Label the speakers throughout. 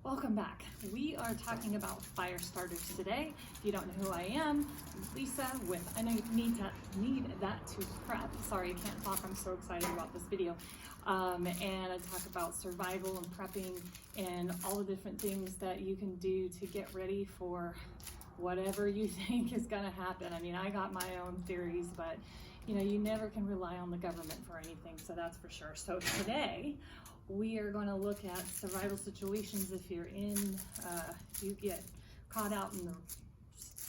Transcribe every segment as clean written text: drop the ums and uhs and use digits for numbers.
Speaker 1: Welcome back. We are talking about fire starters today. If you don't know who I am, I'm Lisa with I know you need that to prep. Sorry, I can't talk. I'm so excited about this video. And I talk about survival and prepping and all the different things that you can do to get ready for whatever you think is going to happen. I mean, I got my own theories, but you know, you never can rely on the government for anything, so that's for sure. So today we are going to look at survival situations if you're in, you get caught out in the,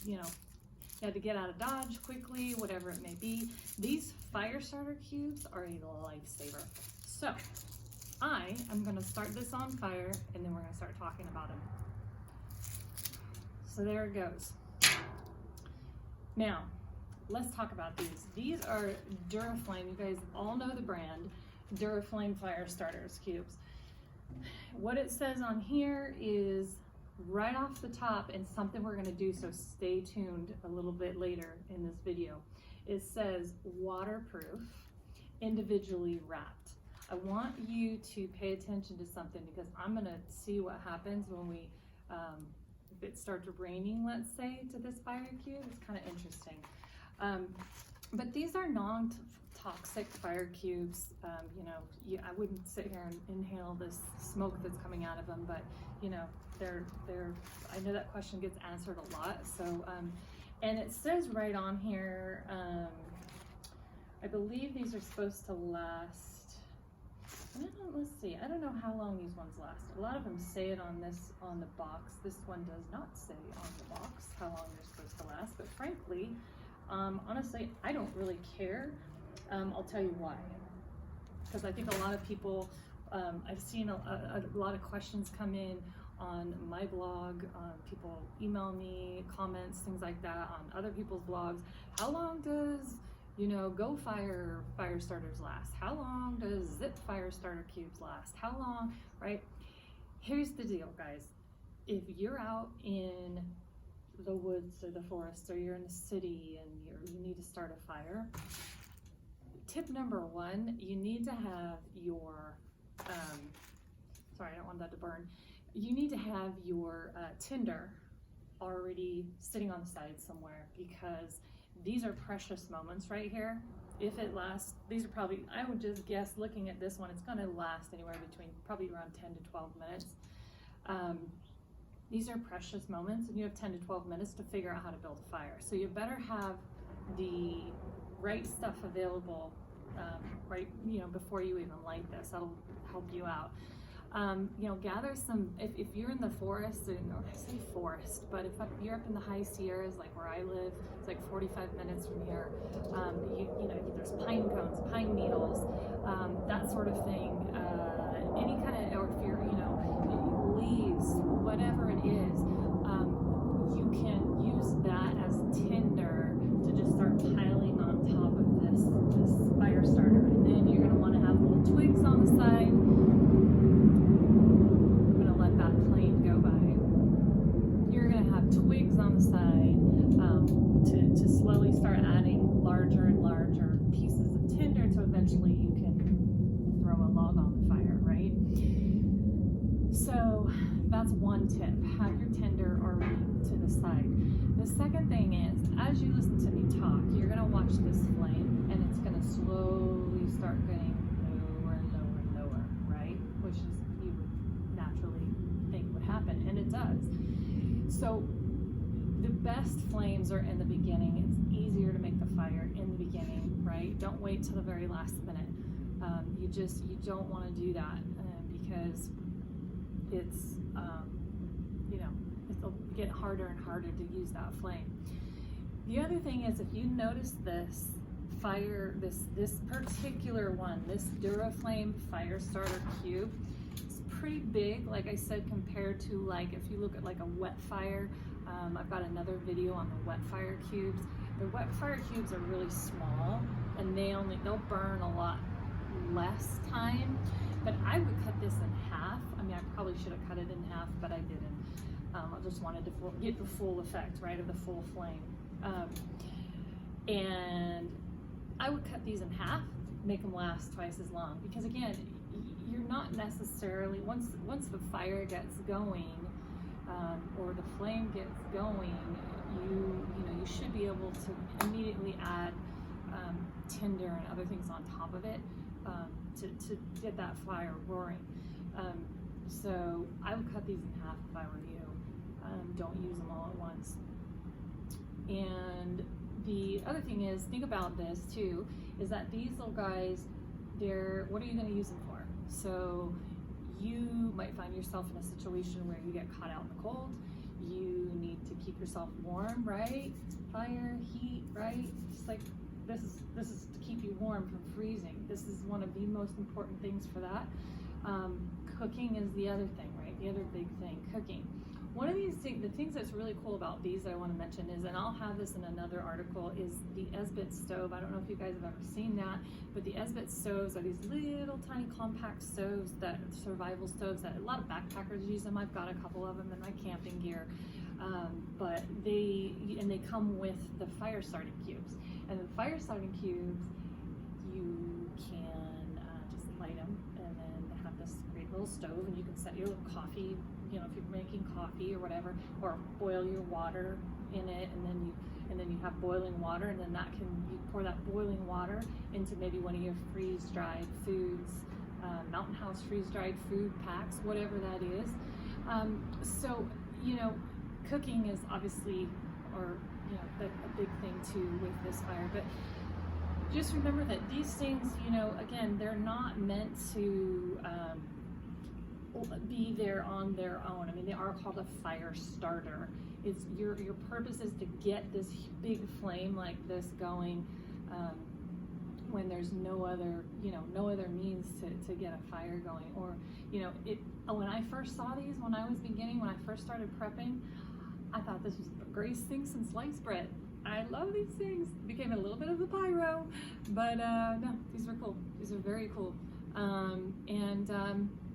Speaker 1: you had to get out of Dodge quickly, whatever it may be. These fire starter cubes are a lifesaver. So I am going to start this on fire and then we're going to start talking about them. So there it goes. Now, let's talk about these. These are Duraflame. You guys all know the brand. Duraflame fire starters cubes. What it says on here is right off the top, and something we're going to do, so stay tuned a little bit later in this video. It says waterproof, individually wrapped. I want you to pay attention to something because I'm going to see what happens when we if it starts raining, let's say, to this fire cube. It's kind of interesting. But these are non-toxic fire cubes. You know, I wouldn't sit here and inhale this smoke that's coming out of them, but you know, I know that question gets answered a lot. So, and it says right on here, I believe these are supposed to last, let's see, I don't know how long these ones last. A lot of them say it on the box. This one does not say on the box how long they're supposed to last, but frankly, honestly, I don't really care. I'll tell you why. Because I think a lot of people, I've seen a lot of questions come in on my blog, people email me, comments, things like that on other people's blogs. How long does, you know, Go Fire starters last? How long does Zip fire starter cubes last? How long, right? Here's the deal, guys. If you're out in the woods or the forest, or you're in the city and you need to start a fire, tip number one, you need to have your, sorry, I don't want that to burn. You need to have your tinder already sitting on the side somewhere, because these are precious moments right here. If it lasts, these are probably, I would just guess looking at this one, it's gonna last anywhere between probably around 10 to 12 minutes. These are precious moments, and you have 10 to 12 minutes to figure out how to build a fire. So you better have the right stuff available, right, you know, before you even light this. That'll help you out. You know, gather some, if you're in the forest, and I say forest, but if you're up in the high Sierras, like where I live, it's like 45 minutes from here. You know, there's pine cones, pine needles, that sort of thing. Any kind of, or if you're, you know, leaves, whatever it is, you can use that as tinder to just start piling on top of this fire starter. And then you're going to want to have little twigs on the side. I'm going to let that plane go by. You're going to have twigs on the side to slowly start adding larger and larger pieces of tinder until eventually you can throw a log on the fire, right? So that's one tip. Have your tinder already to the side. The second thing is, as you listen to me talk, you're going to watch this flame and it's going to slowly start getting lower and lower and lower, right? Which is, you would naturally think would happen, and it does. So the best flames are in the beginning. It's easier to make the fire in the beginning, right? Don't wait till the very last minute. You don't want to do that because it's, you know, it'll get harder and harder to use that flame. The other thing is, if you notice this fire, this particular one, this Duraflame fire starter cube, it's pretty big, like I said, compared to, like, if you look at like a wet fire. I've got another video on the wet fire cubes. The wet fire cubes are really small, and they'll burn a lot less time. But I would cut this in half. I mean, I probably should have cut it in half, but I didn't. I just wanted to get the full effect, right, of the full flame. And I would cut these in half, make them last twice as long. Because again, you're not necessarily, once the fire gets going, or the flame gets going, you should be able to immediately add tinder and other things on top of it to get that fire roaring. So I would cut these in half if I were you. Don't use them all at once. And the other thing is, think about this too, is that these little guys, what are you going to use them for? So you might find yourself in a situation where you get caught out in the cold. You need to keep yourself warm, right? Fire, heat, right? Just like this is to keep you warm from freezing. This is one of the most important things for that. Cooking is the other thing, right? The other big thing, cooking. One of these things, the things that's really cool about these that I want to mention is, and I'll have this in another article, is the Esbit stove. I don't know if you guys have ever seen that, but the Esbit stoves are these little tiny compact stoves, that survival stoves that a lot of backpackers use them. I've got a couple of them in my camping gear, but they come with the fire starting cubes. And the fire starting cubes, you can just light them and then have this great little stove, and you can set your little coffee, if you're making coffee or whatever, or boil your water in it, and then you have boiling water, and then you pour that boiling water into maybe one of your freeze-dried foods, Mountain House freeze-dried food packs, whatever that is. So cooking is obviously, a big thing too with this fire, but just remember that these things, again, they're not meant to be there on their own. I mean, they are called a fire starter. It's your purpose is to get this big flame like this going when there's no other means to get a fire going. Or when I first saw these, when I first started prepping, I thought this was the greatest thing since sliced bread. I love these things. It became a little bit of the pyro, but no, these are cool. These are very cool.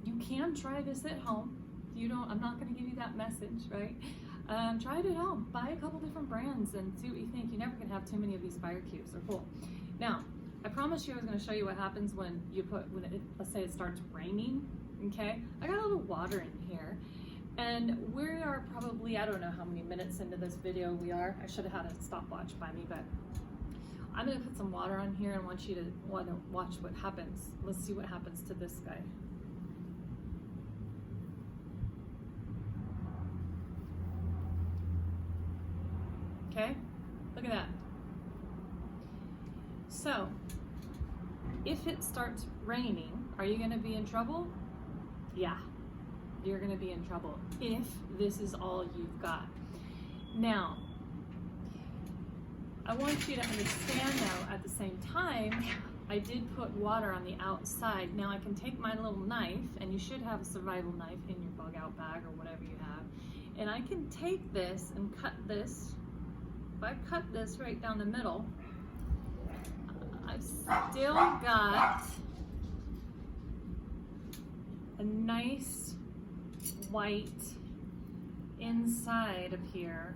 Speaker 1: You can try this at home. I'm not going to give you that message, right? Try it at home. Buy a couple different brands and see what you think. You never can have too many of these fire cubes. They're cool. Now, I promised you I was going to show you what happens when let's say it starts raining. Okay, I got a little water in here, and we are probably, I don't know how many minutes into this video we are. I should have had a stopwatch by me, but I'm going to put some water on here and want you to watch what happens. Let's see what happens to this guy. Okay, look at that. So, if it starts raining, are you going to be in trouble? Yeah, you're going to be in trouble if this is all you've got. Now, I want you to understand though, at the same time, I did put water on the outside. Now I can take my little knife, and you should have a survival knife in your bug out bag or whatever you have, and I can take this and cut this. If I cut this right down the middle, I've still got a nice white inside of here.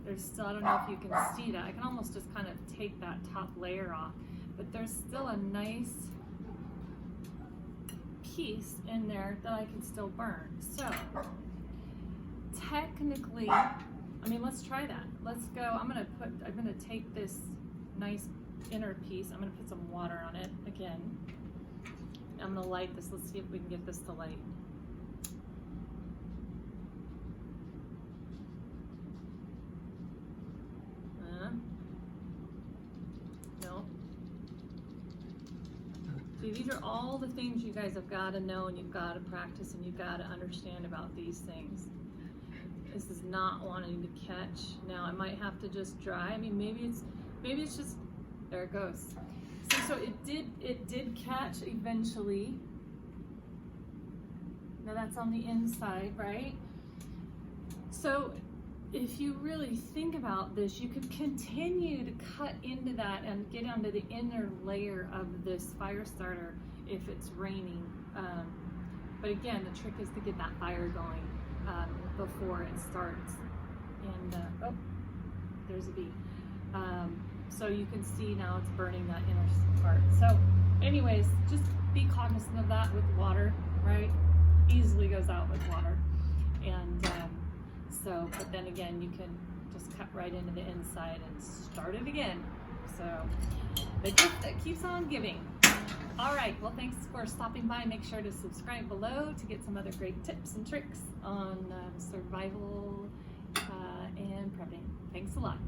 Speaker 1: There's still, I don't know if you can see that. I can almost just kind of take that top layer off, but there's still a nice piece in there that I can still burn. So technically, I mean, let's try that. Let's go. I'm gonna take this nice inner piece. I'm gonna put some water on it again. I'm gonna light this. Let's see if we can get this to light. No. See, these are all the things you guys have got to know, and you've got to practice, and you've got to understand about these things. This is not wanting to catch. Now I might have to just dry. I mean, maybe it's just, there it goes. See, so it did catch eventually. Now that's on the inside, right? So if you really think about this, you could continue to cut into that and get onto the inner layer of this fire starter if it's raining. But again, the trick is to get that fire going before it starts. And oh, there's a bee. So you can see now it's burning that inner part. So anyways, just be cognizant of that with water, right? Easily goes out with water. And but then again, you can just cut right into the inside and start it again. So the gift that keeps on giving. All right, well, thanks for stopping by. Make sure to subscribe below to get some other great tips and tricks on survival and prepping. Thanks a lot.